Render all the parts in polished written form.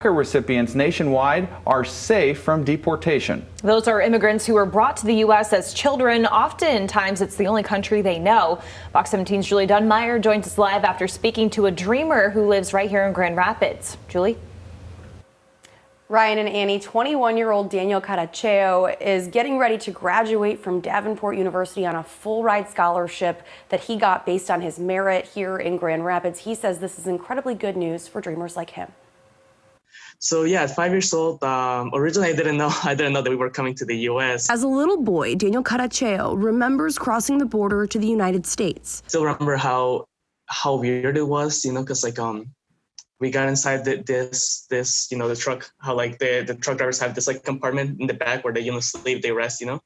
DACA recipients nationwide are safe from deportation. Those are immigrants who were brought to the U.S. as children. Oftentimes, it's the only country they know. Fox 17's Julie Dunmeyer joins us live after speaking to a dreamer who lives right here in Grand Rapids. Julie? Ryan and Annie, 21-year-old Daniel Caracheo is getting ready to graduate from Davenport University on a full-ride scholarship that he got based on his merit here in Grand Rapids. He says this is incredibly good news for dreamers like him. So yeah, at 5 years old, originally I didn't know that we were coming to the U.S. As a little boy, Daniel Caracheo remembers crossing the border to the United States. Still remember how weird it was, because we got inside this the truck, how like the truck drivers have this like compartment in the back where they sleep, they rest, and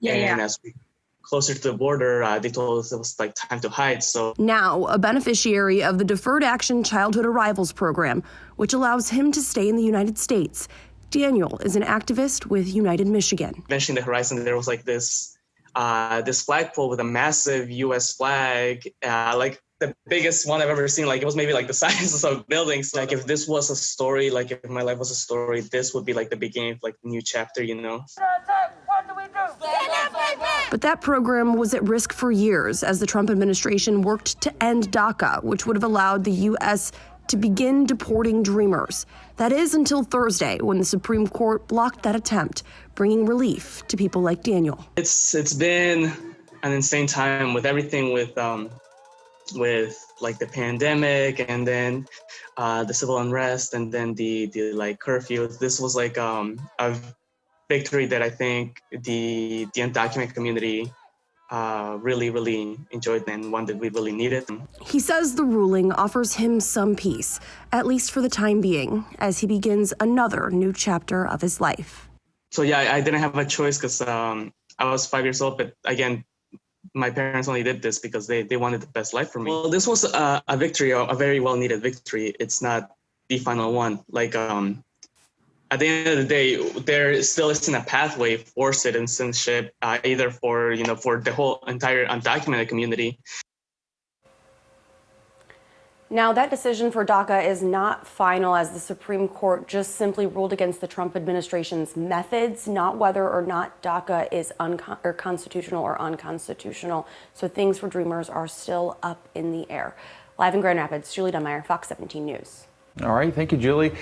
as we closer to the border, they told us it was like time to hide. So now a beneficiary of the Deferred Action Childhood Arrivals program, which allows him to stay in the United States. Daniel is an activist with United Michigan. Eventually in the horizon, there was like this flagpole with a massive U.S. flag, like the biggest one I've ever seen. Like it was maybe like the size of buildings. Like if this was a story, like if my life was a story, this would be like the beginning of like a new chapter, But that program was at risk for years as the Trump administration worked to end DACA, which would have allowed the U.S. to begin deporting dreamers. That is until Thursday, when the Supreme Court blocked that attempt, bringing relief to people like Daniel. It's been an insane time with everything, with like the pandemic, and then the civil unrest, and then the like curfew. This was like a victory that I think the undocumented community really enjoyed, and one that we really needed. He says the ruling offers him some peace, at least for the time being, as he begins another new chapter of his life. So yeah, I didn't have a choice because I was 5 years old, but again, my parents only did this because they wanted the best life for me. Well, this was a victory, a very well-needed victory. It's not the final one. Like, at the end of the day, there still isn't a pathway for citizenship, either for the whole entire undocumented community. Now, that decision for DACA is not final, as the Supreme Court just simply ruled against the Trump administration's methods, not whether or not DACA is constitutional or unconstitutional. So things for dreamers are still up in the air. Live in Grand Rapids, Julie Dunmeyer, Fox 17 News. All right, thank you, Julie.